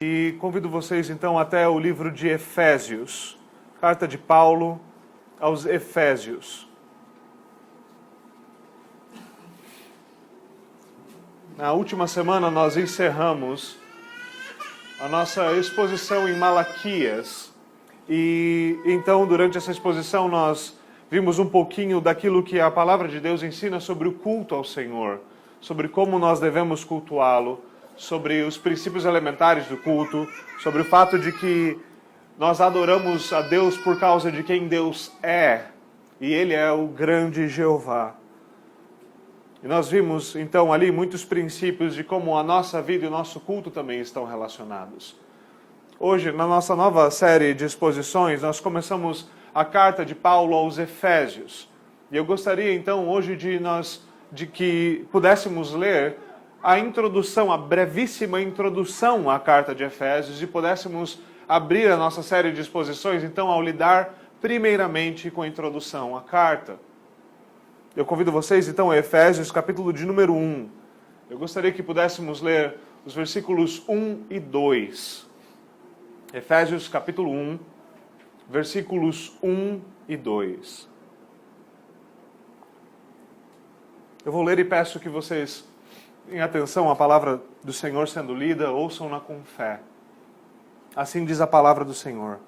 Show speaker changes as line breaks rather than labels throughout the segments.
E convido vocês então até o livro de Efésios, carta de Paulo aos Efésios. Na última semana nós encerramos a nossa exposição em Malaquias e então durante essa exposição nós vimos um pouquinho daquilo que a palavra de Deus ensina sobre o culto ao Senhor, sobre como nós devemos cultuá-lo, sobre os princípios elementares do culto, sobre o fato de que nós adoramos a Deus por causa de quem Deus é, e Ele é o grande Jeová. E nós vimos, então, ali muitos princípios de como a nossa vida e o nosso culto também estão relacionados. Hoje, na nossa nova série de exposições, nós começamos a carta de Paulo aos Efésios. E eu gostaria, então, hoje de que pudéssemos ler a introdução, a brevíssima introdução à carta de Efésios e pudéssemos abrir a nossa série de exposições, então, ao lidar primeiramente com a introdução à carta. Eu convido vocês, então, a Efésios, capítulo de número 1. Eu gostaria que pudéssemos ler os versículos 1 e 2. Efésios, capítulo 1, versículos 1 e 2. Eu vou ler e peço que vocês, em atenção à palavra do Senhor sendo lida, ouçam-na com fé. Assim diz a palavra do Senhor.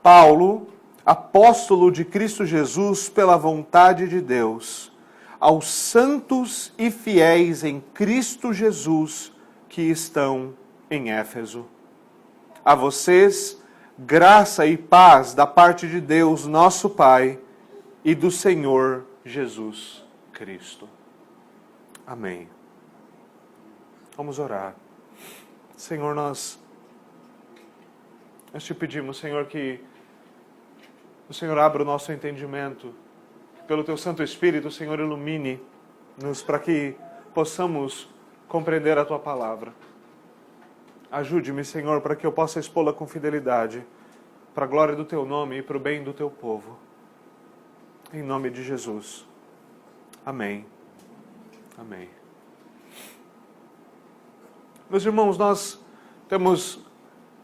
Paulo, apóstolo de Cristo Jesus pela vontade de Deus, aos santos e fiéis em Cristo Jesus que estão em Éfeso. A vocês, graça e paz da parte de Deus, nosso Pai, e do Senhor Jesus Cristo. Amém. Vamos orar. Senhor, nós te pedimos, Senhor, que o Senhor abra o nosso entendimento. Pelo Teu Santo Espírito, Senhor, ilumine-nos para que possamos compreender a Tua palavra. Ajude-me, Senhor, para que eu possa expô-la com fidelidade, para a glória do Teu nome e para o bem do Teu povo. Em nome de Jesus. Amém. Amém. Meus irmãos, nós temos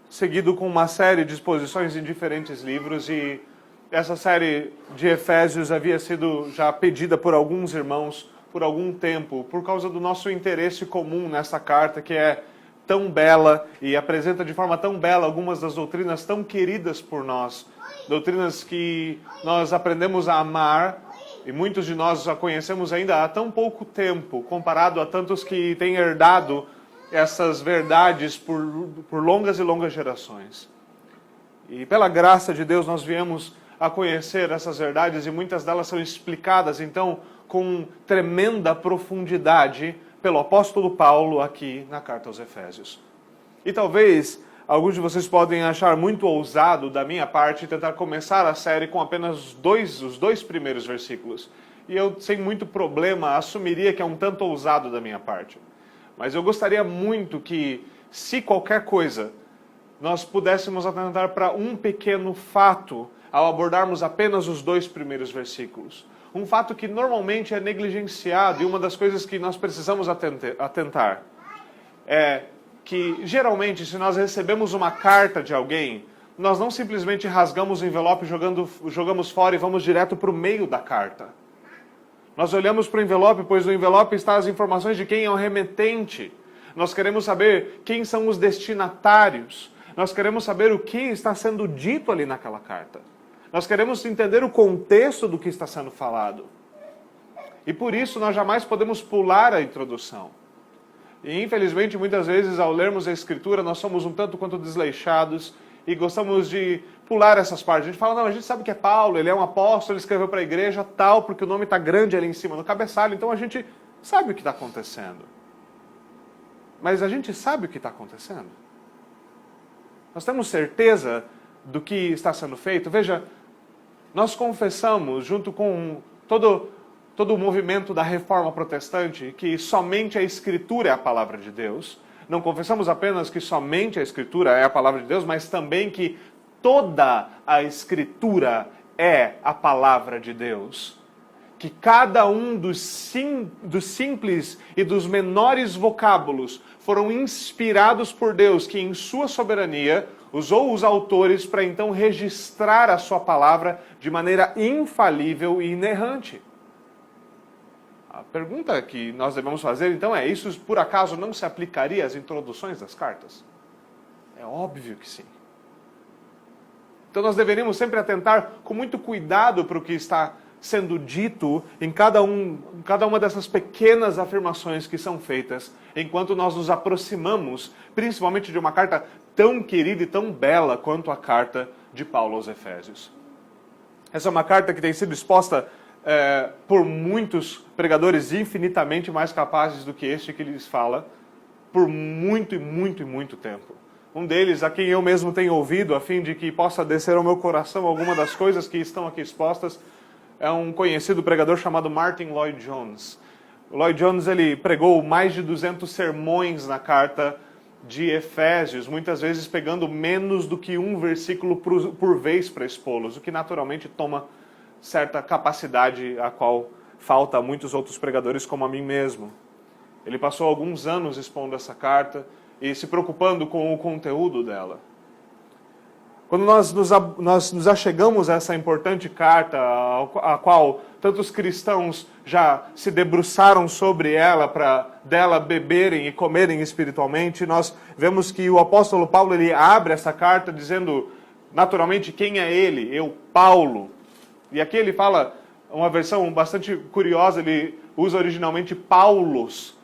seguido com uma série de exposições em diferentes livros e essa série de Efésios havia sido já pedida por alguns irmãos por algum tempo, por causa do nosso interesse comum nessa carta, que é tão bela e apresenta de forma tão bela algumas das doutrinas tão queridas por nós, doutrinas que nós aprendemos a amar. E muitos de nós a conhecemos ainda há tão pouco tempo, comparado a tantos que têm herdado essas verdades por longas e longas gerações. E pela graça de Deus nós viemos a conhecer essas verdades e muitas delas são explicadas, então, com tremenda profundidade pelo apóstolo Paulo aqui na carta aos Efésios. E talvez alguns de vocês podem achar muito ousado da minha parte tentar começar a série com apenas os dois primeiros versículos. E eu, sem muito problema, assumiria que é um tanto ousado da minha parte. Mas eu gostaria muito que, se qualquer coisa, nós pudéssemos atentar para um pequeno fato ao abordarmos apenas os dois primeiros versículos. Um fato que normalmente é negligenciado e uma das coisas que nós precisamos atentar é que, geralmente, se nós recebemos uma carta de alguém, nós não simplesmente rasgamos o envelope, jogamos fora e vamos direto para o meio da carta. Nós olhamos para o envelope, pois no envelope estão as informações de quem é o remetente. Nós queremos saber quem são os destinatários. Nós queremos saber o que está sendo dito ali naquela carta. Nós queremos entender o contexto do que está sendo falado. E por isso nós jamais podemos pular a introdução. E infelizmente, muitas vezes, ao lermos a Escritura, nós somos um tanto quanto desleixados e gostamos de pular essas partes. A gente fala, não, a gente sabe que é Paulo, ele é um apóstolo, ele escreveu para a igreja tal, porque o nome está grande ali em cima no cabeçalho, então a gente sabe o que está acontecendo. Mas a gente sabe o que está acontecendo? Nós temos certeza do que está sendo feito? Veja, nós confessamos, junto com todo o movimento da Reforma Protestante, que somente a Escritura é a palavra de Deus. Não confessamos apenas que somente a Escritura é a palavra de Deus, mas também que toda a Escritura é a palavra de Deus. que cada um dos simples e dos menores vocábulos foram inspirados por Deus, que em sua soberania usou os autores para então registrar a sua palavra de maneira infalível e inerrante. A pergunta que nós devemos fazer então é: isso por acaso não se aplicaria às introduções das cartas? É óbvio que sim. Então nós deveríamos sempre atentar com muito cuidado para o que está sendo dito em cada uma dessas pequenas afirmações que são feitas, enquanto nós nos aproximamos, principalmente de uma carta tão querida e tão bela quanto a carta de Paulo aos Efésios. Essa é uma carta que tem sido exposta por muitos pregadores infinitamente mais capazes do que este que lhes fala, por muito e muito e muito tempo. Um deles, a quem eu mesmo tenho ouvido, a fim de que possa descer ao meu coração alguma das coisas que estão aqui expostas, é um conhecido pregador chamado Martin Lloyd-Jones. Lloyd-Jones, ele pregou mais de 200 sermões na carta de Efésios, muitas vezes pegando menos do que um versículo por vez para expô-los, o que naturalmente toma certa capacidade a qual falta a muitos outros pregadores como a mim mesmo. Ele passou alguns anos expondo essa carta e se preocupando com o conteúdo dela. Quando nós nos achegamos a essa importante carta, a qual tantos cristãos já se debruçaram sobre ela para dela beberem e comerem espiritualmente, nós vemos que o apóstolo Paulo ele abre essa carta dizendo, naturalmente, quem é ele? Eu, Paulo. E aqui ele fala, uma versão bastante curiosa, ele usa originalmente Paulos.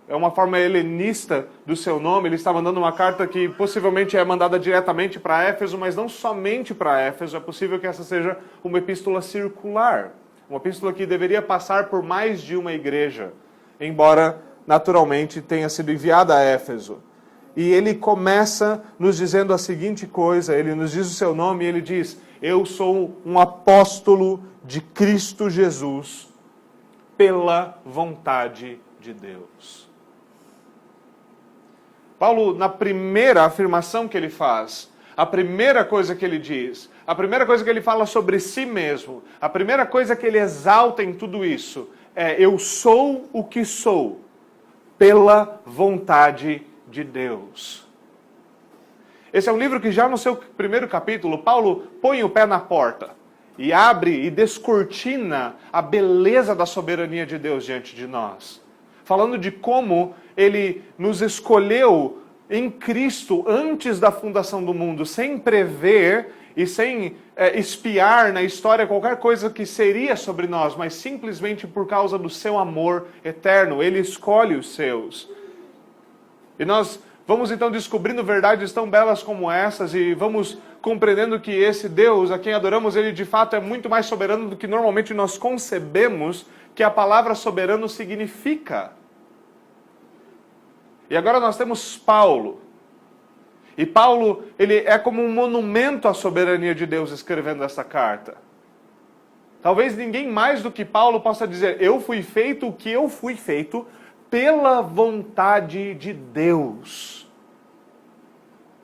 É uma forma helenista do seu nome. Ele está mandando uma carta que possivelmente é mandada diretamente para Éfeso, mas não somente para Éfeso. É possível que essa seja uma epístola circular. Uma epístola que deveria passar por mais de uma igreja, embora naturalmente tenha sido enviada a Éfeso. E ele começa nos dizendo a seguinte coisa, ele nos diz o seu nome e ele diz: eu sou um apóstolo de Cristo Jesus, pela vontade de Deus. Paulo, na primeira afirmação que ele faz, a primeira coisa que ele diz, a primeira coisa que ele fala sobre si mesmo, a primeira coisa que ele exalta em tudo isso é: eu sou o que sou, pela vontade de Deus. Esse é um livro que já no seu primeiro capítulo, Paulo põe o pé na porta e abre e descortina a beleza da soberania de Deus diante de nós. Falando de como ele nos escolheu em Cristo antes da fundação do mundo, sem prever e sem espiar na história qualquer coisa que seria sobre nós, mas simplesmente por causa do seu amor eterno. Ele escolhe os seus. E nós vamos então descobrindo verdades tão belas como essas e vamos compreendendo que esse Deus a quem adoramos, ele de fato é muito mais soberano do que normalmente nós concebemos que a palavra soberano significa. E agora nós temos Paulo. E Paulo, ele é como um monumento à soberania de Deus escrevendo essa carta. Talvez ninguém mais do que Paulo possa dizer: eu fui feito o que eu fui feito pela vontade de Deus.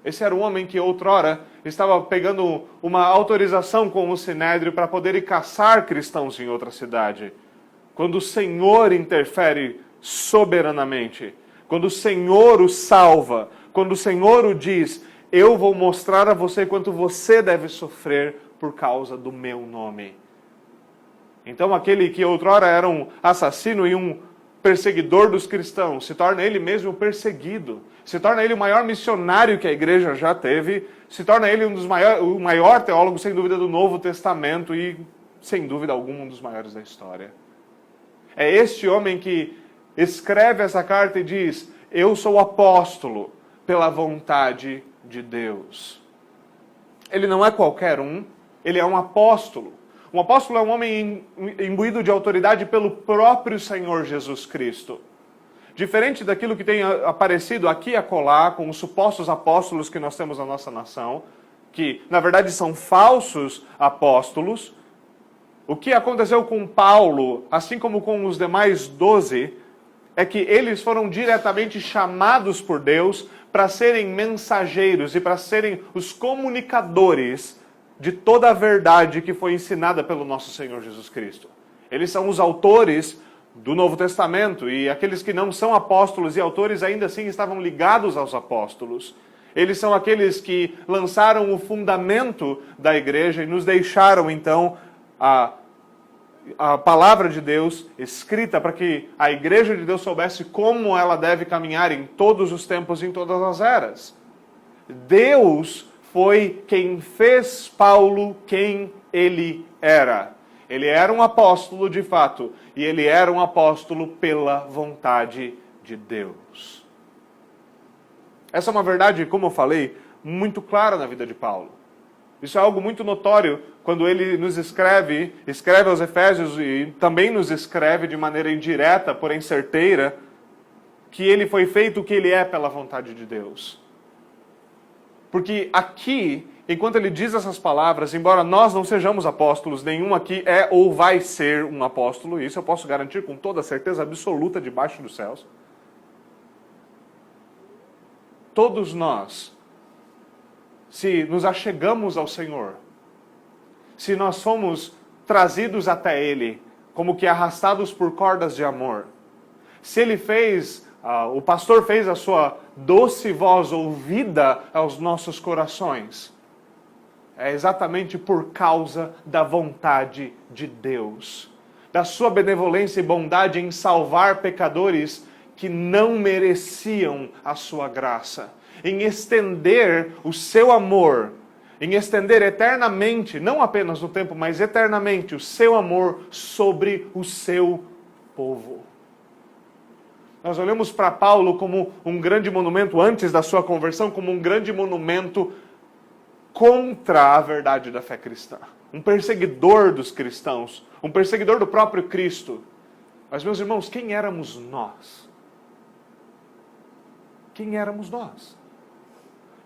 Esse era o homem que outrora estava pegando uma autorização com o Sinédrio para poder ir caçar cristãos em outra cidade. Quando o Senhor interfere soberanamente, quando o Senhor o salva, quando o Senhor o diz: eu vou mostrar a você quanto você deve sofrer por causa do meu nome. Então aquele que outrora era um assassino e um perseguidor dos cristãos, se torna ele mesmo perseguido, se torna ele o maior missionário que a igreja já teve, se torna ele o maior teólogo, sem dúvida, do Novo Testamento e, sem dúvida alguma, um dos maiores da história. É este homem que escreve essa carta e diz: eu sou apóstolo pela vontade de Deus. Ele não é qualquer um, ele é um apóstolo. Um apóstolo é um homem imbuído de autoridade pelo próprio Senhor Jesus Cristo. Diferente daquilo que tem aparecido aqui e acolá com os supostos apóstolos que nós temos na nossa nação, que na verdade são falsos apóstolos, o que aconteceu com Paulo, assim como com os demais 12, é que eles foram diretamente chamados por Deus para serem mensageiros e para serem os comunicadores de toda a verdade que foi ensinada pelo nosso Senhor Jesus Cristo. Eles são os autores do Novo Testamento, e aqueles que não são apóstolos e autores ainda assim estavam ligados aos apóstolos. Eles são aqueles que lançaram o fundamento da igreja e nos deixaram então a palavra de Deus escrita para que a igreja de Deus soubesse como ela deve caminhar em todos os tempos e em todas as eras. Deus foi quem fez Paulo quem ele era. Ele era um apóstolo de fato, e ele era um apóstolo pela vontade de Deus. Essa é uma verdade, como eu falei, muito clara na vida de Paulo. Isso é algo muito notório quando ele nos escreve aos Efésios e também nos escreve de maneira indireta, porém certeira, que ele foi feito o que ele é pela vontade de Deus. Porque aqui, enquanto ele diz essas palavras, embora nós não sejamos apóstolos, nenhum aqui é ou vai ser um apóstolo, isso eu posso garantir com toda certeza absoluta debaixo dos céus. Todos nós, se nos achegamos ao Senhor, se nós fomos trazidos até Ele, como que arrastados por cordas de amor, se Ele fez, o pastor fez a sua doce voz ouvida aos nossos corações, é exatamente por causa da vontade de Deus, da sua benevolência e bondade em salvar pecadores que não mereciam a sua graça, em estender o seu amor, em estender eternamente, não apenas no tempo, mas eternamente, o seu amor sobre o seu povo. Nós olhamos para Paulo como um grande monumento, antes da sua conversão, como um grande monumento contra a verdade da fé cristã. Um perseguidor dos cristãos, um perseguidor do próprio Cristo. Mas, meus irmãos, quem éramos nós? Quem éramos nós?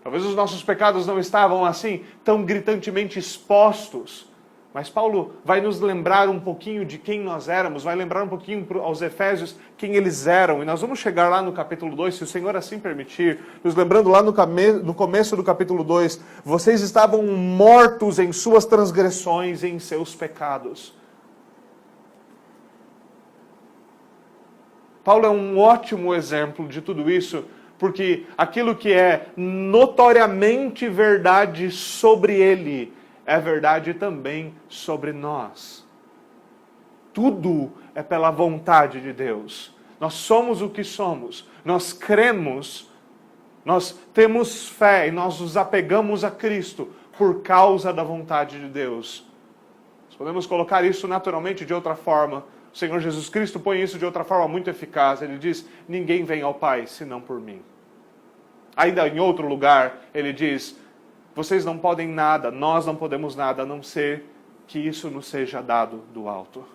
Talvez os nossos pecados não estavam assim tão gritantemente expostos, mas Paulo vai nos lembrar um pouquinho de quem nós éramos, vai lembrar um pouquinho aos Efésios quem eles eram, e nós vamos chegar lá no capítulo 2, se o Senhor assim permitir, nos lembrando lá no começo do capítulo 2, vocês estavam mortos em suas transgressões e em seus pecados. Paulo é um ótimo exemplo de tudo isso, porque aquilo que é notoriamente verdade sobre ele, é verdade também sobre nós. Tudo é pela vontade de Deus. Nós somos o que somos. Nós cremos, nós temos fé e nós nos apegamos a Cristo por causa da vontade de Deus. Nós podemos colocar isso naturalmente de outra forma. O Senhor Jesus Cristo põe isso de outra forma muito eficaz. Ele diz, ninguém vem ao Pai senão por mim. Ainda em outro lugar, ele diz, vocês não podem nada, nós não podemos nada, a não ser que isso nos seja dado do alto.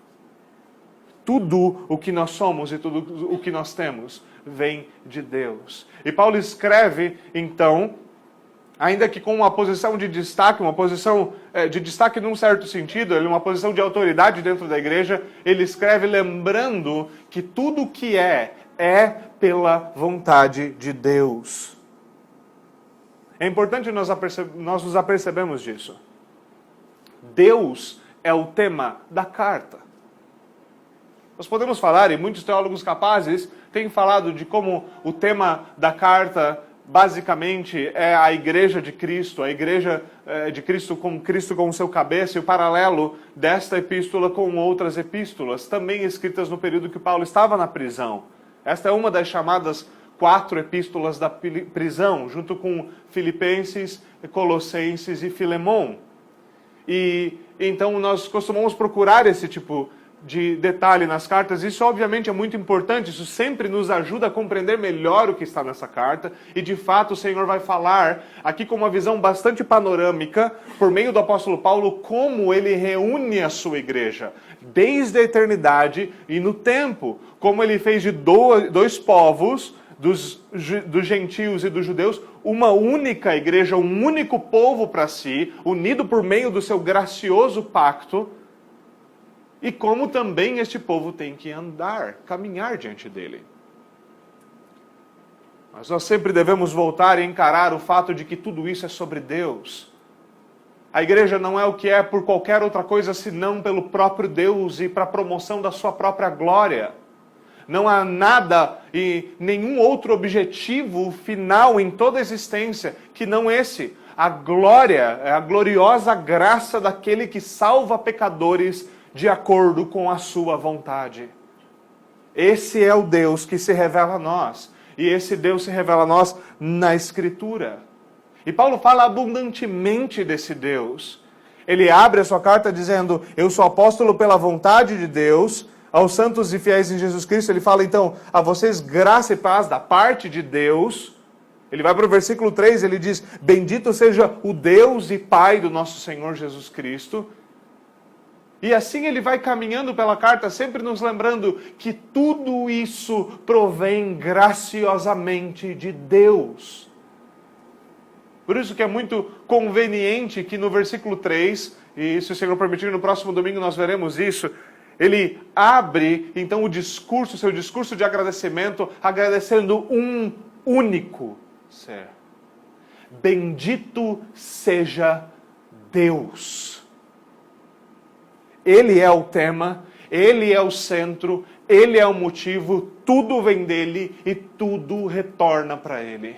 Tudo o que nós somos e tudo o que nós temos vem de Deus. E Paulo escreve, então, ainda que com uma posição de destaque, uma posição de destaque num certo sentido, uma posição de autoridade dentro da igreja, ele escreve lembrando que tudo o que é pela vontade de Deus. É importante nós nos apercebemos disso. Deus é o tema da carta. Nós podemos falar, e muitos teólogos capazes têm falado de como o tema da carta basicamente é a igreja de Cristo, a igreja de Cristo com o seu cabeça, e o paralelo desta epístola com outras epístolas, também escritas no período que Paulo estava na prisão. Esta é uma das chamadas 4 epístolas da prisão, junto com Filipenses, Colossenses e Filemão. E então nós costumamos procurar esse tipo de detalhe nas cartas. Isso obviamente é muito importante, isso sempre nos ajuda a compreender melhor o que está nessa carta. E de fato o Senhor vai falar aqui com uma visão bastante panorâmica, por meio do apóstolo Paulo, como ele reúne a sua igreja, desde a eternidade e no tempo, como ele fez de dois povos, dos gentios e dos judeus, uma única igreja, um único povo para si, unido por meio do seu gracioso pacto, e como também este povo tem que andar, caminhar diante dele. Mas nós sempre devemos voltar e encarar o fato de que tudo isso é sobre Deus. A igreja não é o que é por qualquer outra coisa senão pelo próprio Deus e para a promoção da sua própria glória. Não há nada e nenhum outro objetivo final em toda a existência que não esse. A glória, a gloriosa graça daquele que salva pecadores de acordo com a sua vontade. Esse é o Deus que se revela a nós. E esse Deus se revela a nós na Escritura. E Paulo fala abundantemente desse Deus. Ele abre a sua carta dizendo, eu sou apóstolo pela vontade de Deus, aos santos e fiéis em Jesus Cristo. Ele fala então, a vocês graça e paz da parte de Deus. Ele vai para o versículo 3, ele diz, bendito seja o Deus e Pai do nosso Senhor Jesus Cristo. E assim ele vai caminhando pela carta, sempre nos lembrando que tudo isso provém graciosamente de Deus. Por isso que é muito conveniente que no versículo 3, e se o Senhor permitir, no próximo domingo nós veremos isso, ele abre então o discurso, seu discurso de agradecimento, agradecendo um único ser. Bendito seja Deus. Ele é o tema, Ele é o centro, Ele é o motivo, tudo vem dele e tudo retorna para Ele.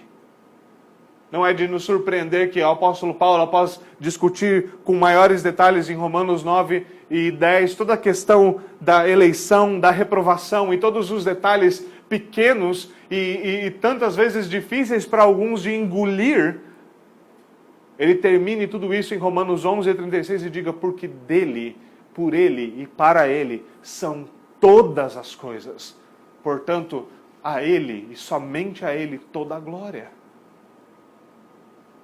Não é de nos surpreender que o apóstolo Paulo, após discutir com maiores detalhes em Romanos 9 e 10, toda a questão da eleição, da reprovação e todos os detalhes pequenos e tantas vezes difíceis para alguns de engolir, ele termine tudo isso em Romanos 11 e 36 e diga, porque dele, por ele e para ele são todas as coisas. Portanto, a ele e somente a ele toda a glória.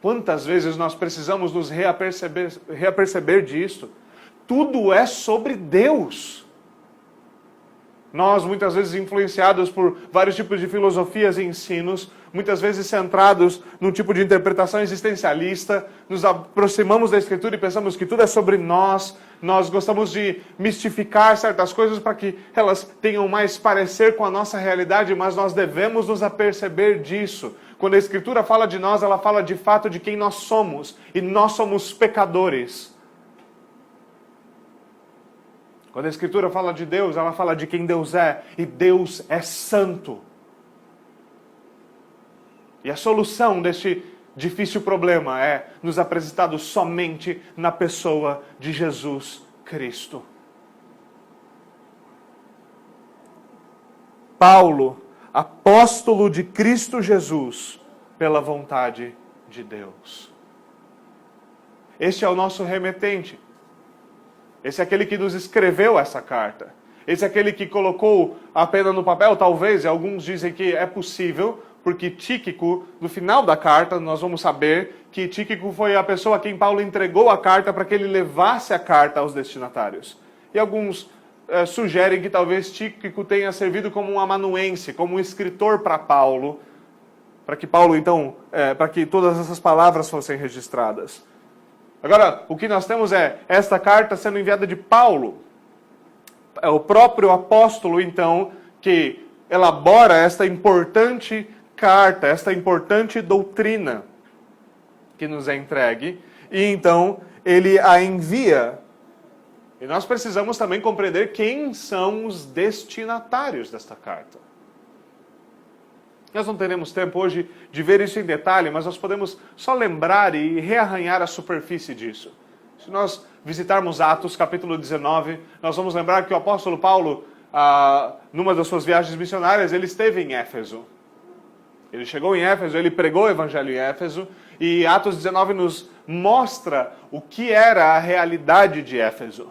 Quantas vezes nós precisamos nos reaperceber disto? Tudo é sobre Deus. Nós, muitas vezes influenciados por vários tipos de filosofias e ensinos, muitas vezes centrados num tipo de interpretação existencialista, nos aproximamos da Escritura e pensamos que tudo é sobre nós. Nós gostamos de mistificar certas coisas para que elas tenham mais parecer com a nossa realidade, mas nós devemos nos aperceber disso. Quando a Escritura fala de nós, ela fala de fato de quem nós somos, e nós somos pecadores. Quando a Escritura fala de Deus, ela fala de quem Deus é, e Deus é santo. E a solução deste difícil problema é nos apresentado somente na pessoa de Jesus Cristo. Paulo, apóstolo de Cristo Jesus, pela vontade de Deus. Este é o nosso remetente. Esse é aquele que nos escreveu essa carta. Esse é aquele que colocou a pena no papel, talvez, e alguns dizem que é possível, porque Tíquico, no final da carta, nós vamos saber que Tíquico foi a pessoa a quem Paulo entregou a carta para que ele levasse a carta aos destinatários. E alguns sugerem que talvez Tíquico tenha servido como um amanuense, como um escritor para Paulo, para que Paulo, então, para que todas essas palavras fossem registradas. Agora, o que nós temos é esta carta sendo enviada de Paulo. É o próprio apóstolo, então, que elabora esta importante carta, esta importante doutrina que nos é entregue, e então ele a envia. E nós precisamos também compreender quem são os destinatários desta carta. Nós não teremos tempo hoje de ver isso em detalhe, mas nós podemos só lembrar e rearranhar a superfície disso. Se nós visitarmos Atos, capítulo 19, nós vamos lembrar que o apóstolo Paulo, numa das suas viagens missionárias, ele esteve em Éfeso. Ele chegou em Éfeso, ele pregou o evangelho em Éfeso, e Atos 19 nos mostra o que era a realidade de Éfeso.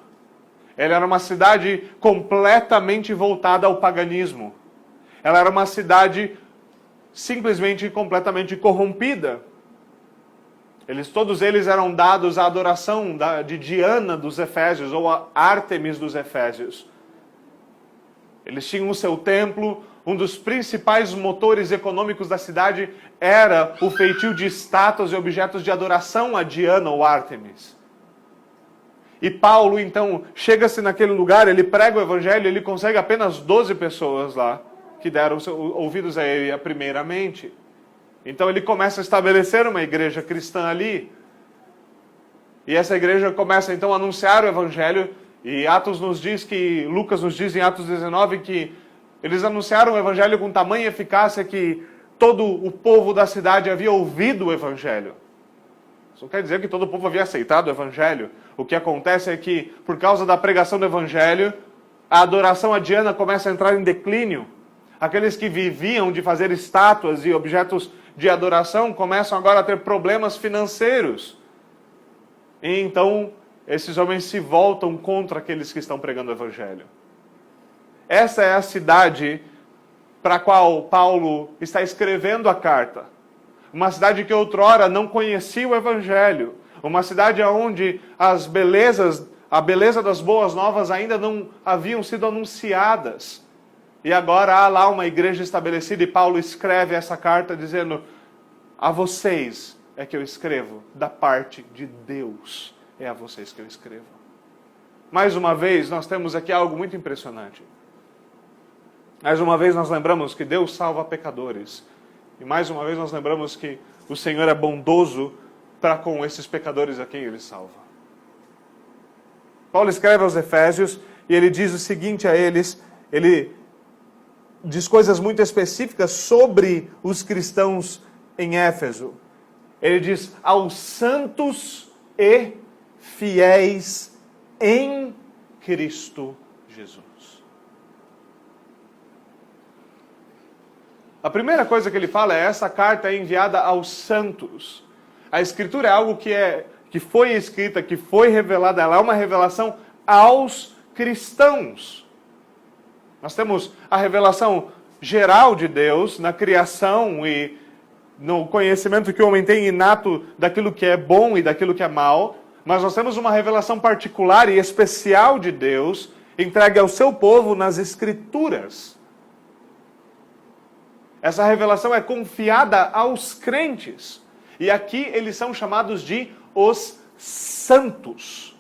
Ela era uma cidade completamente voltada ao paganismo. Ela era uma cidade simplesmente e completamente corrompida. Todos eles eram dados à adoração de Diana dos Efésios, ou a Ártemis dos Efésios. Eles tinham o seu templo, um dos principais motores econômicos da cidade era o feitio de estátuas e objetos de adoração a Diana ou Ártemis. E Paulo, então, chega-se naquele lugar, ele prega o evangelho, ele consegue apenas 12 pessoas lá, que deram ouvidos a ele primeiramente. Então ele começa a estabelecer uma igreja cristã ali. E essa igreja começa então a anunciar o evangelho, e Lucas nos diz em Atos 19 que eles anunciaram o evangelho com tamanha eficácia que todo o povo da cidade havia ouvido o evangelho. Isso não quer dizer que todo o povo havia aceitado o evangelho. O que acontece é que, por causa da pregação do evangelho, a adoração a Diana começa a entrar em declínio. Aqueles que viviam de fazer estátuas e objetos de adoração começam agora a ter problemas financeiros. E então, esses homens se voltam contra aqueles que estão pregando o evangelho. Essa é a cidade para a qual Paulo está escrevendo a carta. Uma cidade que outrora não conhecia o evangelho. Uma cidade onde a beleza das boas novas ainda não haviam sido anunciadas. E agora há lá uma igreja estabelecida e Paulo escreve essa carta dizendo: a vocês é que eu escrevo, da parte de Deus é a vocês que eu escrevo. Mais uma vez, nós temos aqui algo muito impressionante. Mais uma vez nós lembramos que Deus salva pecadores. E mais uma vez nós lembramos que o Senhor é bondoso para com esses pecadores a quem Ele salva. Paulo escreve aos Efésios e ele diz o seguinte a eles, ele diz coisas muito específicas sobre os cristãos em Éfeso. Ele diz: aos santos e fiéis em Cristo Jesus. A primeira coisa que ele fala é: essa carta é enviada aos santos. A Escritura é algo que foi escrita, que foi revelada, ela é uma revelação aos cristãos. Nós temos a revelação geral de Deus na criação e no conhecimento que o homem tem inato daquilo que é bom e daquilo que é mal, mas nós temos uma revelação particular e especial de Deus entregue ao seu povo nas Escrituras. Essa revelação é confiada aos crentes. E aqui eles são chamados de os santos.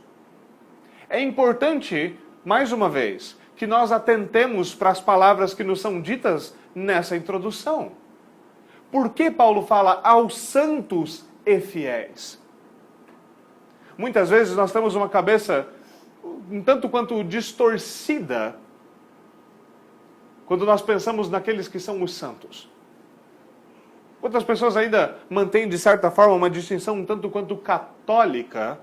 É importante, mais uma vez, que nós atentemos para as palavras que nos são ditas nessa introdução. Por que Paulo fala aos santos e fiéis? Muitas vezes nós temos uma cabeça um tanto quanto distorcida quando nós pensamos naqueles que são os santos. Outras pessoas ainda mantêm, de certa forma, uma distinção um tanto quanto católica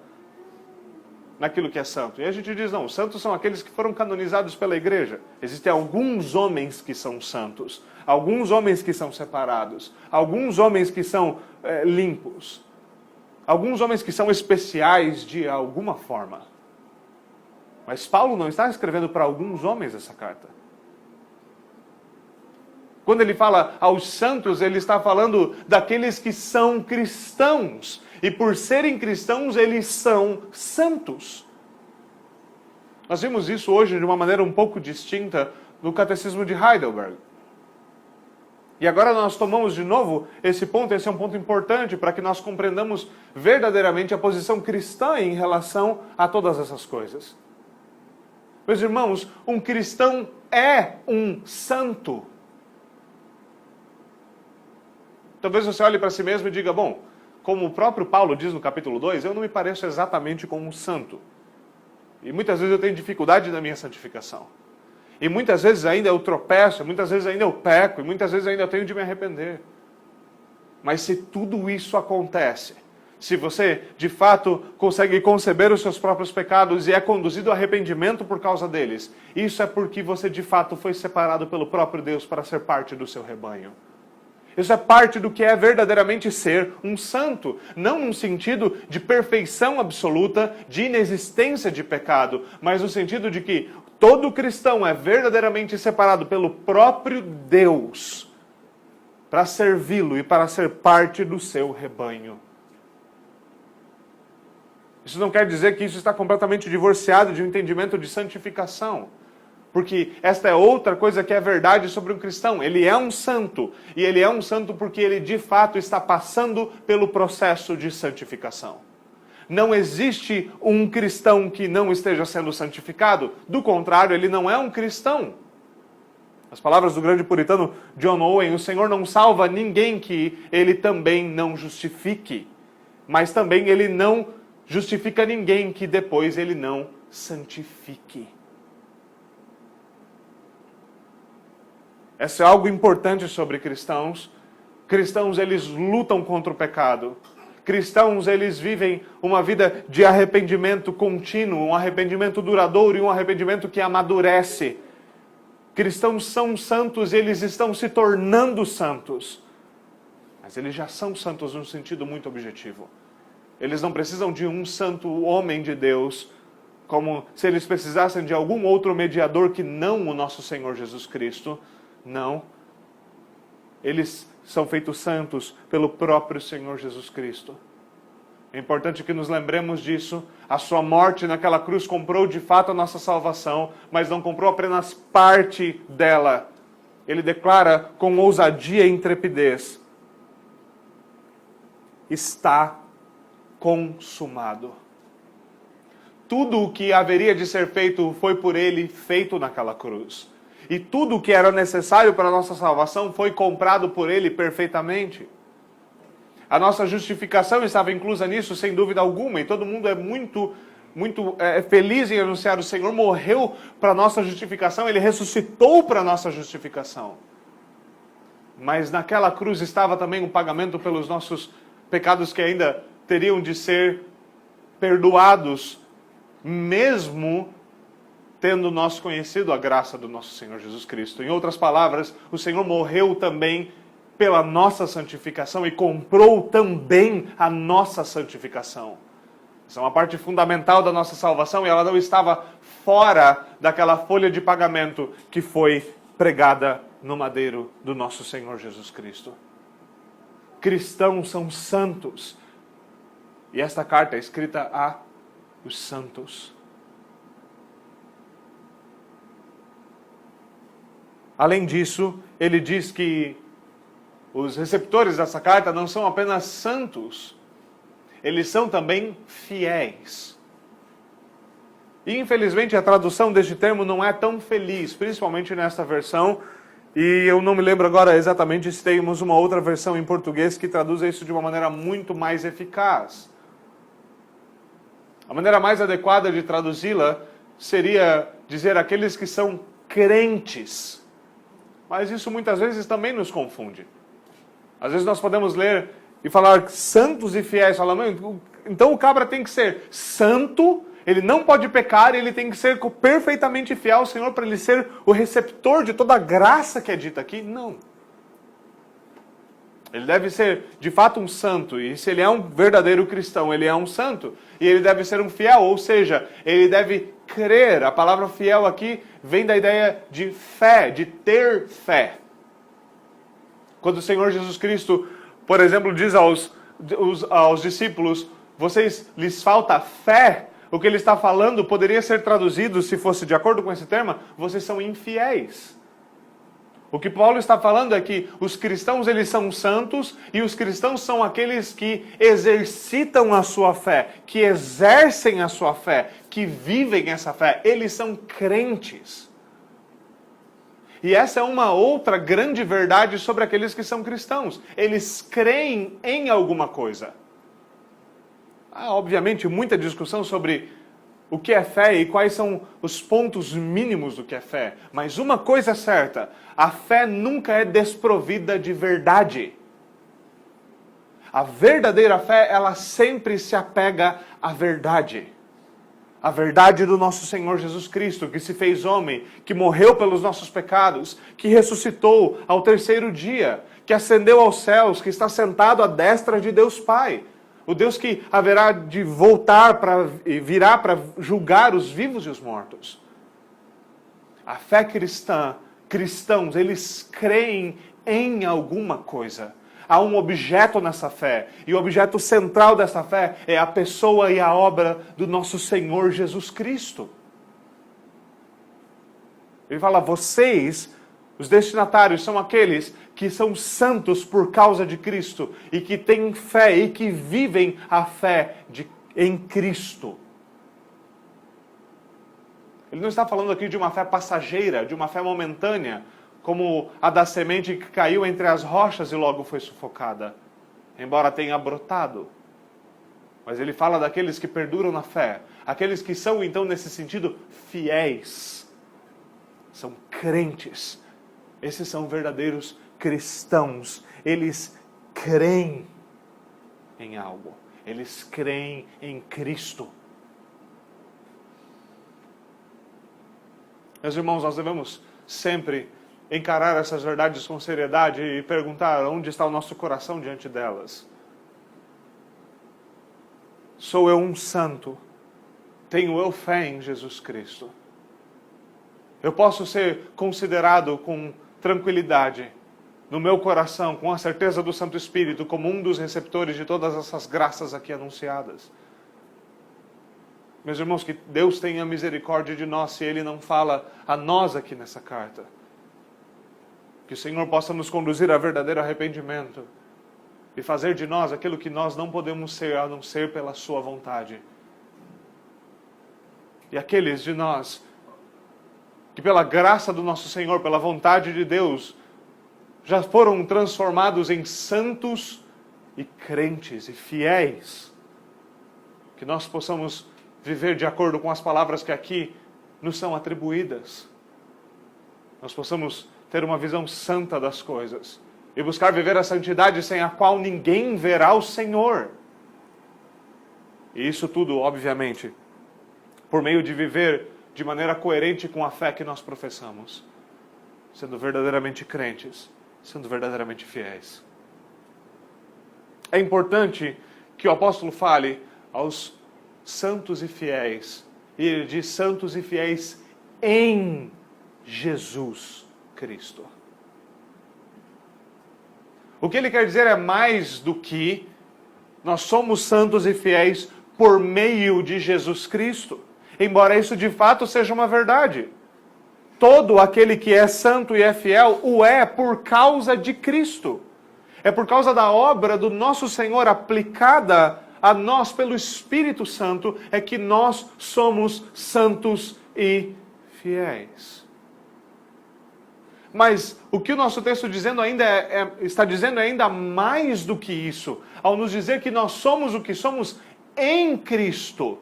naquilo que é santo. E a gente diz: não, os santos são aqueles que foram canonizados pela igreja. Existem alguns homens que são santos, alguns homens que são separados, alguns homens que são limpos, alguns homens que são especiais de alguma forma. Mas Paulo não está escrevendo para alguns homens essa carta. Quando ele fala aos santos, ele está falando daqueles que são cristãos. E por serem cristãos, eles são santos. Nós vimos isso hoje de uma maneira um pouco distinta no Catecismo de Heidelberg. E agora nós tomamos de novo esse ponto, esse é um ponto importante para que nós compreendamos verdadeiramente a posição cristã em relação a todas essas coisas. Meus irmãos, um cristão é um santo. Talvez você olhe para si mesmo e diga: bom, como o próprio Paulo diz no capítulo 2, eu não me pareço exatamente como um santo. E muitas vezes eu tenho dificuldade na minha santificação. E muitas vezes ainda eu tropeço, muitas vezes ainda eu peco, e muitas vezes ainda eu tenho de me arrepender. Mas se tudo isso acontece, se você de fato consegue conceber os seus próprios pecados e é conduzido ao arrependimento por causa deles, isso é porque você de fato foi separado pelo próprio Deus para ser parte do seu rebanho. Isso é parte do que é verdadeiramente ser um santo. Não num sentido de perfeição absoluta, de inexistência de pecado, mas no sentido de que todo cristão é verdadeiramente separado pelo próprio Deus para servi-lo e para ser parte do seu rebanho. Isso não quer dizer que isso está completamente divorciado de um entendimento de santificação. Porque esta é outra coisa que é verdade sobre um cristão. Ele é um santo. E ele é um santo porque ele de fato está passando pelo processo de santificação. Não existe um cristão que não esteja sendo santificado. Do contrário, ele não é um cristão. As palavras do grande puritano John Owen: o Senhor não salva ninguém que ele também não justifique. Mas também ele não justifica ninguém que depois ele não santifique. Isso é algo importante sobre cristãos. Cristãos, eles lutam contra o pecado. Cristãos, eles vivem uma vida de arrependimento contínuo, um arrependimento duradouro e um arrependimento que amadurece. Cristãos são santos e eles estão se tornando santos. Mas eles já são santos num sentido muito objetivo. Eles não precisam de um santo homem de Deus, como se eles precisassem de algum outro mediador que não o nosso Senhor Jesus Cristo. Não. Eles são feitos santos pelo próprio Senhor Jesus Cristo. É importante que nos lembremos disso. A sua morte naquela cruz comprou de fato a nossa salvação, mas não comprou apenas parte dela. Ele declara com ousadia e intrepidez: está consumado. Tudo o que haveria de ser feito foi por ele feito naquela cruz. E tudo o que era necessário para a nossa salvação foi comprado por ele perfeitamente. A nossa justificação estava inclusa nisso, sem dúvida alguma, e todo mundo é muito feliz em anunciar: o Senhor morreu para a nossa justificação, ele ressuscitou para a nossa justificação. Mas naquela cruz estava também um pagamento pelos nossos pecados que ainda teriam de ser perdoados, mesmo tendo nós conhecido a graça do nosso Senhor Jesus Cristo. Em outras palavras, o Senhor morreu também pela nossa santificação e comprou também a nossa santificação. Essa é uma parte fundamental da nossa salvação e ela não estava fora daquela folha de pagamento que foi pregada no madeiro do nosso Senhor Jesus Cristo. Cristãos são santos. E esta carta é escrita a os santos. Além disso, ele diz que os receptores dessa carta não são apenas santos, eles são também fiéis. E infelizmente a tradução deste termo não é tão feliz, principalmente nesta versão, e eu não me lembro agora exatamente se temos uma outra versão em português que traduza isso de uma maneira muito mais eficaz. A maneira mais adequada de traduzi-la seria dizer aqueles que são crentes. Mas isso muitas vezes também nos confunde. Às vezes nós podemos ler e falar santos e fiéis. Falamos, então o cabra tem que ser santo, ele não pode pecar, ele tem que ser perfeitamente fiel ao Senhor para ele ser o receptor de toda a graça que é dita aqui. Não. Ele deve ser, de fato, um santo. E se ele é um verdadeiro cristão, ele é um santo. E ele deve ser um fiel, ou seja, ele deve crer. A palavra fiel aqui vem da ideia de fé, de ter fé. Quando o Senhor Jesus Cristo, por exemplo, diz aos discípulos, lhes falta fé, o que ele está falando poderia ser traduzido, se fosse de acordo com esse termo, vocês são infiéis. O que Paulo está falando é que os cristãos, eles são santos, e os cristãos são aqueles que exercitam a sua fé, que exercem a sua fé, que vivem essa fé. Eles são crentes. E essa é uma outra grande verdade sobre aqueles que são cristãos. Eles creem em alguma coisa. Há, obviamente, muita discussão sobre o que é fé e quais são os pontos mínimos do que é fé. Mas uma coisa é certa, a fé nunca é desprovida de verdade. A verdadeira fé, ela sempre se apega à verdade. A verdade do nosso Senhor Jesus Cristo, que se fez homem, que morreu pelos nossos pecados, que ressuscitou ao terceiro dia, que ascendeu aos céus, que está sentado à destra de Deus Pai. O Deus que haverá de voltar e virá para julgar os vivos e os mortos. A fé cristã, cristãos, eles creem em alguma coisa. Há um objeto nessa fé. E o objeto central dessa fé é a pessoa e a obra do nosso Senhor Jesus Cristo. Ele fala, vocês, os destinatários, são aqueles que são santos por causa de Cristo e que têm fé e que vivem a fé em Cristo. Ele não está falando aqui de uma fé passageira, de uma fé momentânea, como a da semente que caiu entre as rochas e logo foi sufocada, embora tenha brotado. Mas ele fala daqueles que perduram na fé. Aqueles que são, então, nesse sentido, fiéis. São crentes. Esses são verdadeiros cristãos. Eles creem em algo. Eles creem em Cristo. Meus irmãos, nós devemos sempre encarar essas verdades com seriedade e perguntar onde está o nosso coração diante delas. Sou eu um santo? Tenho eu fé em Jesus Cristo? Eu posso ser considerado com tranquilidade, no meu coração, com a certeza do Santo Espírito, como um dos receptores de todas essas graças aqui anunciadas? Meus irmãos, que Deus tenha misericórdia de nós se Ele não fala a nós aqui nessa carta. Que o Senhor possa nos conduzir a verdadeiro arrependimento e fazer de nós aquilo que nós não podemos ser, a não ser pela Sua vontade. E aqueles de nós que pela graça do nosso Senhor, pela vontade de Deus, já foram transformados em santos e crentes e fiéis, que nós possamos viver de acordo com as palavras que aqui nos são atribuídas. Nós possamos ter uma visão santa das coisas e buscar viver a santidade sem a qual ninguém verá o Senhor. E isso tudo, obviamente, por meio de viver de maneira coerente com a fé que nós professamos, sendo verdadeiramente crentes, sendo verdadeiramente fiéis. É importante que o apóstolo fale aos santos e fiéis, e ele diz santos e fiéis em Jesus Cristo. O que ele quer dizer é mais do que nós somos santos e fiéis por meio de Jesus Cristo, embora isso de fato seja uma verdade. Todo aquele que é santo e é fiel o é por causa de Cristo. É por causa da obra do nosso Senhor aplicada a nós pelo Espírito Santo é que nós somos santos e fiéis. Mas o que o nosso texto dizendo ainda está dizendo ainda mais do que isso, ao nos dizer que nós somos o que somos em Cristo.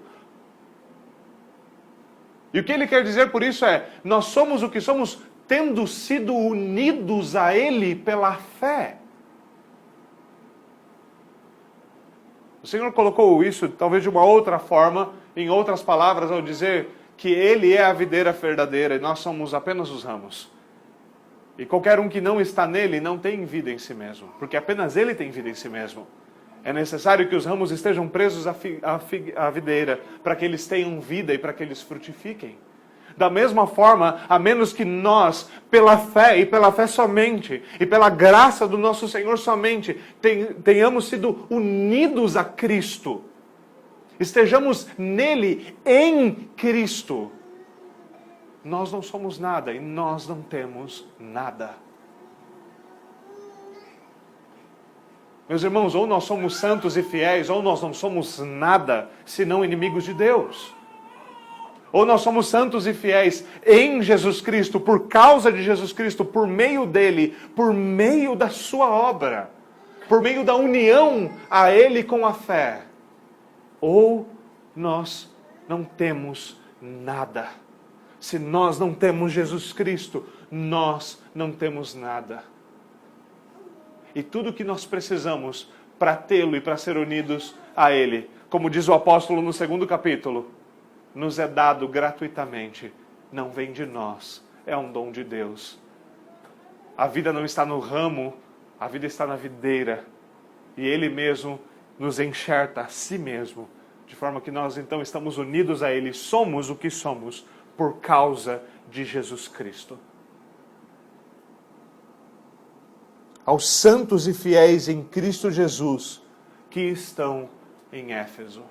E o que ele quer dizer por isso é, nós somos o que somos tendo sido unidos a Ele pela fé. O Senhor colocou isso, talvez de uma outra forma, em outras palavras, ao dizer que Ele é a videira verdadeira e nós somos apenas os ramos. E qualquer um que não está nele não tem vida em si mesmo, porque apenas Ele tem vida em si mesmo. É necessário que os ramos estejam presos à videira, para que eles tenham vida e para que eles frutifiquem. Da mesma forma, a menos que nós, pela fé e pela fé somente, e pela graça do nosso Senhor somente, tenhamos sido unidos a Cristo, estejamos nele, em Cristo, nós não somos nada e nós não temos nada. Meus irmãos, ou nós somos santos e fiéis, ou nós não somos nada, senão inimigos de Deus. Ou nós somos santos e fiéis em Jesus Cristo, por causa de Jesus Cristo, por meio dele, por meio da sua obra, por meio da união a Ele com a fé. Ou nós não temos nada. Se nós não temos Jesus Cristo, nós não temos nada. E tudo que nós precisamos para tê-lo e para ser unidos a Ele, como diz o apóstolo no 2º capítulo, nos é dado gratuitamente, não vem de nós, é um dom de Deus. A vida não está no ramo, a vida está na videira, e Ele mesmo nos enxerta a si mesmo, de forma que nós então estamos unidos a Ele, somos o que somos por causa de Jesus Cristo. Aos santos e fiéis em Cristo Jesus que estão em Éfeso.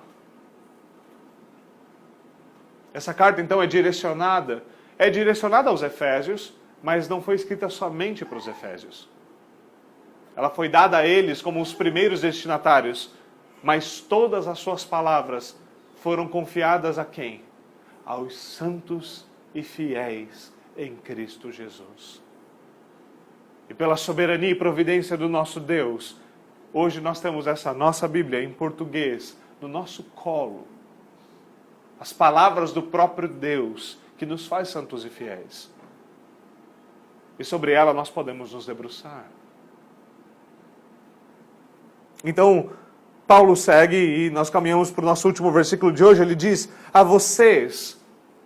Essa carta então é direcionada aos Efésios, mas não foi escrita somente para os Efésios. Ela foi dada a eles como os primeiros destinatários, mas todas as suas palavras foram confiadas a quem? Aos santos e fiéis em Cristo Jesus. E pela soberania e providência do nosso Deus, hoje nós temos essa nossa Bíblia em português, no nosso colo as palavras do próprio Deus que nos faz santos e fiéis. E sobre ela nós podemos nos debruçar. Então, Paulo segue e nós caminhamos para o nosso último versículo de hoje. Ele diz: a vocês,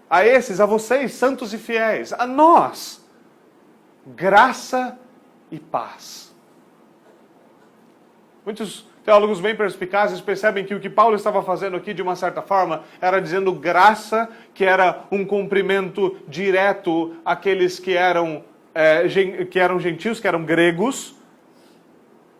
a vocês, santos e fiéis, a nós, graça e paz. Muitos teólogos bem perspicazes percebem que o que Paulo estava fazendo aqui, de uma certa forma, era dizendo graça, que era um cumprimento direto àqueles que eram gentios, que eram gregos,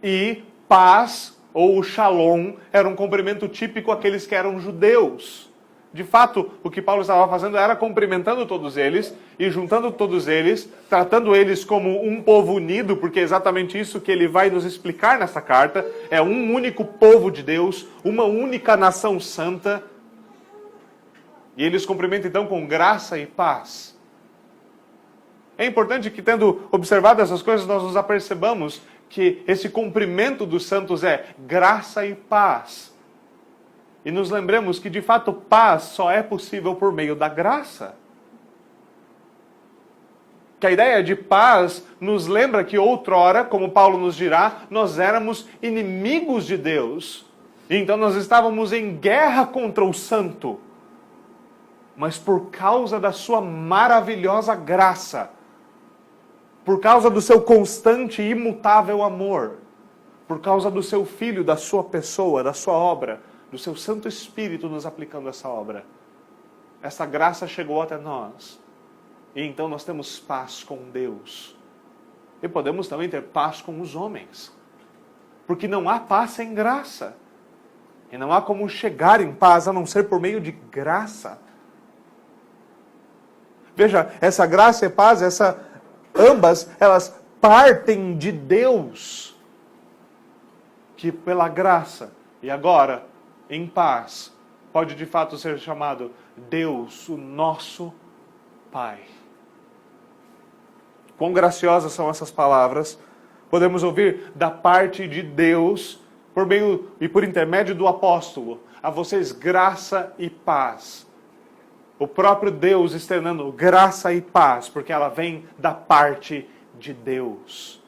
e paz, ou shalom, era um cumprimento típico àqueles que eram judeus. De fato, o que Paulo estava fazendo era cumprimentando todos eles e juntando todos eles, tratando eles como um povo unido, porque é exatamente isso que ele vai nos explicar nessa carta. É um único povo de Deus, uma única nação santa. E ele os cumprimenta então com graça e paz. É importante que, tendo observado essas coisas, nós nos apercebamos que esse cumprimento dos santos é graça e paz. E nos lembremos que, de fato, paz só é possível por meio da graça. Que a ideia de paz nos lembra que outrora, como Paulo nos dirá, nós éramos inimigos de Deus. E então nós estávamos em guerra contra o santo. Mas por causa da sua maravilhosa graça, por causa do seu constante e imutável amor, por causa do seu Filho, da sua pessoa, da sua obra, do seu Santo Espírito nos aplicando essa obra, essa graça chegou até nós. E então nós temos paz com Deus. E podemos também ter paz com os homens. Porque não há paz sem graça. E não há como chegar em paz a não ser por meio de graça. Veja, essa graça e paz, ambas, elas partem de Deus. Que pela graça, e agora, em paz, pode de fato ser chamado Deus, o nosso Pai. Quão graciosas são essas palavras. Podemos ouvir da parte de Deus, por meio e por intermédio do apóstolo, a vocês graça e paz. O próprio Deus externando graça e paz, porque ela vem da parte de Deus.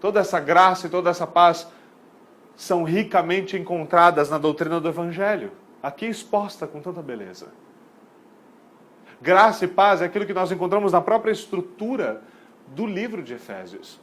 Toda essa graça e toda essa paz são ricamente encontradas na doutrina do Evangelho, aqui exposta com tanta beleza. Graça e paz é aquilo que nós encontramos na própria estrutura do livro de Efésios.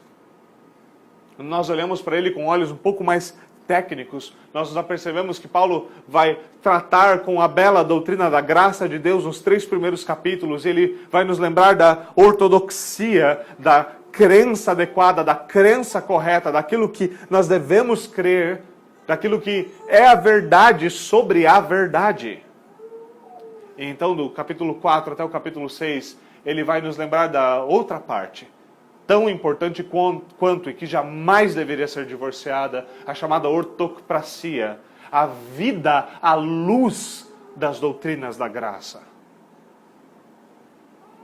Quando nós olhamos para ele com olhos um pouco mais técnicos, nós nos apercebemos que Paulo vai tratar com a bela doutrina da graça de Deus nos 3 primeiros capítulos, e ele vai nos lembrar da ortodoxia, da crença adequada, da crença correta, daquilo que nós devemos crer, daquilo que é a verdade sobre a verdade. E então, do capítulo 4 até o capítulo 6, ele vai nos lembrar da outra parte, tão importante quanto e que jamais deveria ser divorciada, a chamada ortopraxia, a vida à luz das doutrinas da graça.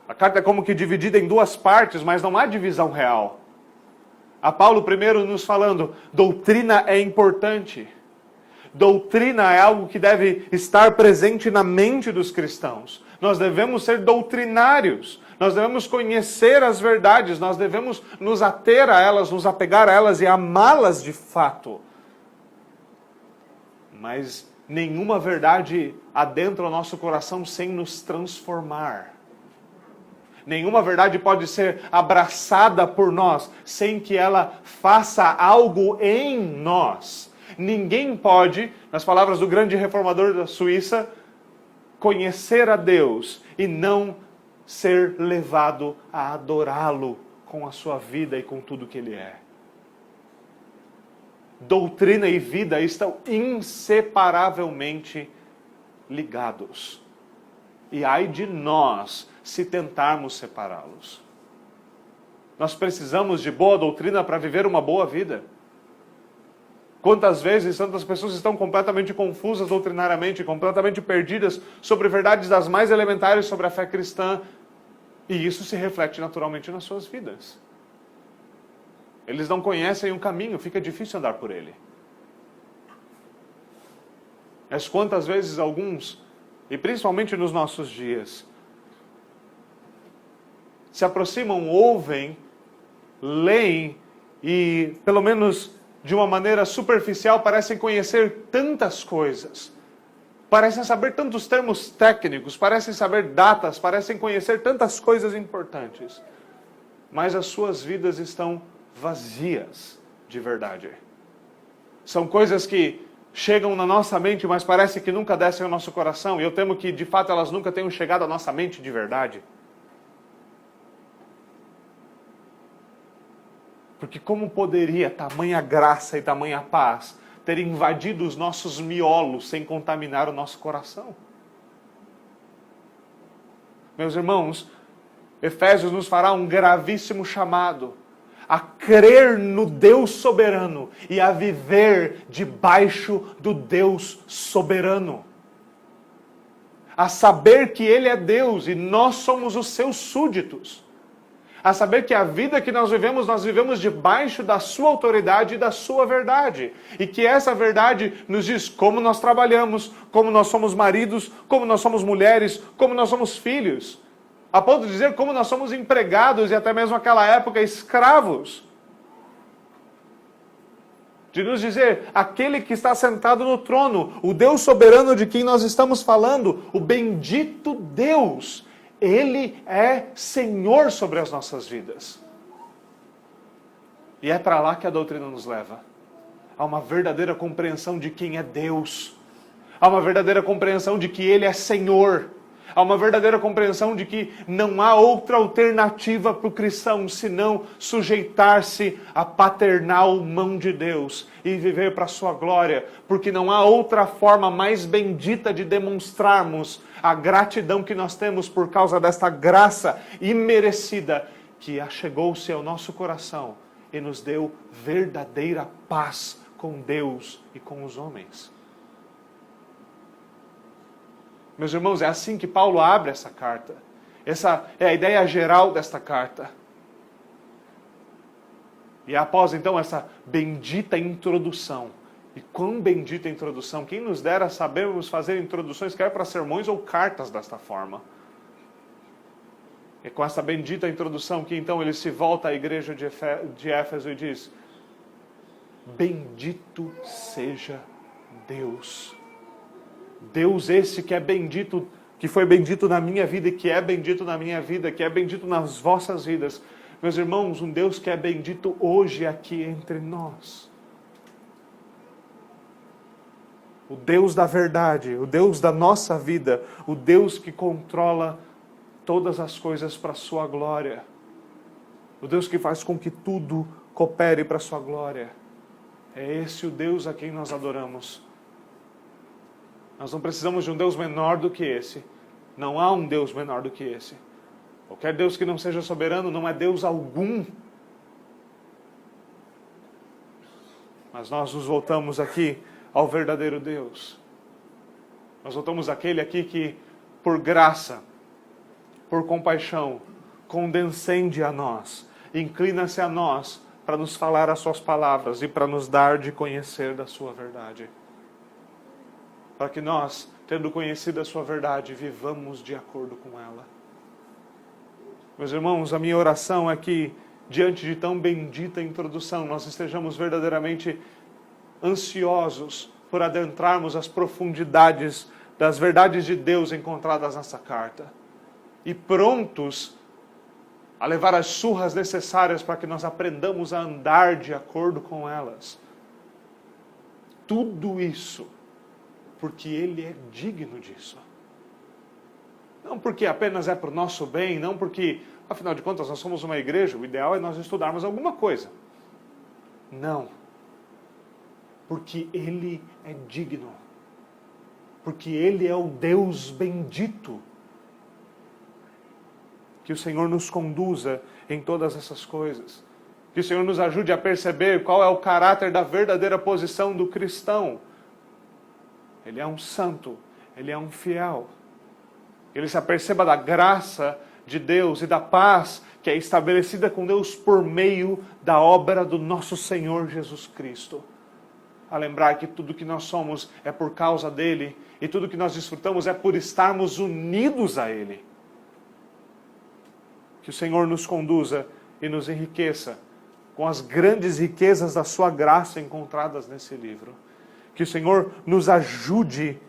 A carta é como que dividida em 2 partes, mas não há divisão real. A Paulo primeiro nos falando, doutrina é importante. Doutrina é algo que deve estar presente na mente dos cristãos. Nós devemos ser doutrinários. Nós devemos conhecer as verdades. Nós devemos nos ater a elas, nos apegar a elas e amá-las de fato. Mas nenhuma verdade adentra o nosso coração sem nos transformar. Nenhuma verdade pode ser abraçada por nós sem que ela faça algo em nós. Ninguém pode, nas palavras do grande reformador da Suíça, conhecer a Deus e não ser levado a adorá-lo com a sua vida e com tudo que Ele é. Doutrina e vida estão inseparavelmente ligados. E ai de nós se tentarmos separá-los. Nós precisamos de boa doutrina para viver uma boa vida. Quantas vezes tantas pessoas estão completamente confusas doutrinariamente, completamente perdidas sobre verdades das mais elementares sobre a fé cristã, e isso se reflete naturalmente nas suas vidas. Eles não conhecem o caminho, fica difícil andar por ele. Mas quantas vezes alguns, e principalmente nos nossos dias, se aproximam, ouvem, leem e, pelo menos de uma maneira superficial, parecem conhecer tantas coisas. Parecem saber tantos termos técnicos, parecem saber datas, parecem conhecer tantas coisas importantes. Mas as suas vidas estão vazias de verdade. São coisas que chegam na nossa mente, mas parece que nunca descem ao nosso coração. E eu temo que, de fato, elas nunca tenham chegado à nossa mente de verdade. Porque como poderia tamanha graça e tamanha paz ter invadido os nossos miolos sem contaminar o nosso coração? Meus irmãos, Efésios nos fará um gravíssimo chamado a crer no Deus soberano e a viver debaixo do Deus soberano. A saber que Ele é Deus e nós somos os seus súditos. A saber que a vida que nós vivemos debaixo da sua autoridade e da sua verdade. E que essa verdade nos diz como nós trabalhamos, como nós somos maridos, como nós somos mulheres, como nós somos filhos. A ponto de dizer como nós somos empregados e até mesmo naquela época escravos. De nos dizer, aquele que está sentado no trono, o Deus soberano de quem nós estamos falando, o bendito Deus, Ele é Senhor sobre as nossas vidas. E é para lá que a doutrina nos leva. Há uma verdadeira compreensão de quem é Deus. Há uma verdadeira compreensão de que Ele é Senhor. Há uma verdadeira compreensão de que não há outra alternativa para o cristão senão sujeitar-se à paternal mão de Deus e viver para a sua glória, porque não há outra forma mais bendita de demonstrarmos a gratidão que nós temos por causa desta graça imerecida que achegou-se ao nosso coração e nos deu verdadeira paz com Deus e com os homens. Meus irmãos, é assim que Paulo abre essa carta. Essa é a ideia geral desta carta. E após então essa bendita introdução. E quão bendita introdução. Quem nos dera sabermos fazer introduções, quer para sermões ou cartas desta forma. É com essa bendita introdução que então ele se volta à igreja de Éfeso e diz: bendito seja Deus. Deus esse que é bendito, que foi bendito na minha vida e que é bendito na minha vida, que é bendito nas vossas vidas. Meus irmãos, um Deus que é bendito hoje aqui entre nós. O Deus da verdade, o Deus da nossa vida, o Deus que controla todas as coisas para a sua glória. O Deus que faz com que tudo coopere para a sua glória. É esse o Deus a quem nós adoramos. Nós não precisamos de um Deus menor do que esse. Não há um Deus menor do que esse. Qualquer Deus que não seja soberano não é Deus algum. Mas nós nos voltamos aqui ao verdadeiro Deus. Nós voltamos àquele aqui que, por graça, por compaixão, condescende a nós, inclina-se a nós para nos falar as suas palavras e para nos dar de conhecer da sua verdade. Para que nós, tendo conhecido a sua verdade, vivamos de acordo com ela. Meus irmãos, a minha oração é que, diante de tão bendita introdução, nós estejamos verdadeiramente ansiosos por adentrarmos as profundidades das verdades de Deus encontradas nessa carta. E prontos a levar as surras necessárias para que nós aprendamos a andar de acordo com elas. Tudo isso porque Ele é digno disso. Não porque apenas é para o nosso bem, não porque, afinal de contas, nós somos uma igreja, o ideal é nós estudarmos alguma coisa. Não. Porque Ele é digno. Porque Ele é o Deus bendito. Que o Senhor nos conduza em todas essas coisas. Que o Senhor nos ajude a perceber qual é o caráter da verdadeira posição do cristão. Ele é um santo, ele é um fiel. Ele se aperceba da graça de Deus e da paz que é estabelecida com Deus por meio da obra do nosso Senhor Jesus Cristo. a lembrar que tudo que nós somos é por causa dele e tudo que nós desfrutamos é por estarmos unidos a ele. Que o Senhor nos conduza e nos enriqueça com as grandes riquezas da sua graça encontradas nesse livro. Que o Senhor nos ajude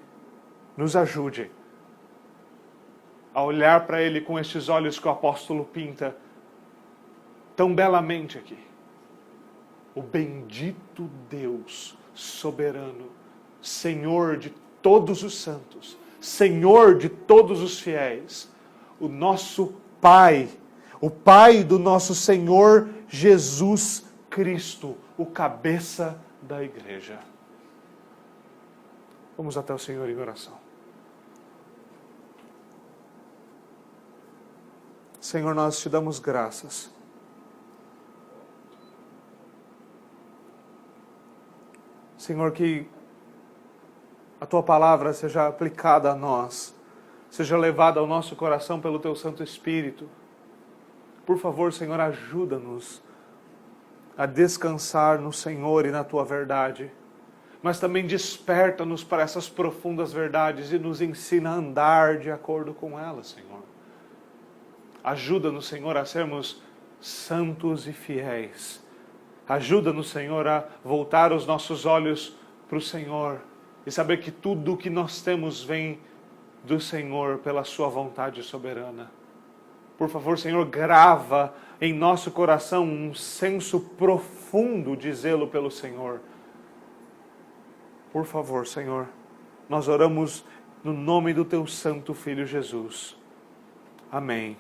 a olhar para ele com estes olhos que o apóstolo pinta tão belamente aqui. O bendito Deus soberano, Senhor de todos os santos, Senhor de todos os fiéis, o nosso Pai, o Pai do nosso Senhor Jesus Cristo, o cabeça da igreja. Vamos até o Senhor em oração. Senhor, nós te damos graças. Senhor, que a Tua palavra seja aplicada a nós, seja levada ao nosso coração pelo Teu Santo Espírito. Por favor, Senhor, ajuda-nos a descansar no Senhor e na Tua verdade, mas também desperta-nos para essas profundas verdades e nos ensina a andar de acordo com elas, Senhor. Ajuda-nos, Senhor, a sermos santos e fiéis. Ajuda-nos, Senhor, a voltar os nossos olhos para o Senhor e saber que tudo o que nós temos vem do Senhor pela sua vontade soberana. Por favor, Senhor, grava em nosso coração um senso profundo de zelo pelo Senhor. Por favor, Senhor, nós oramos no nome do Teu Santo Filho Jesus. Amém.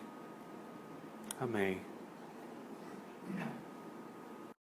Amém.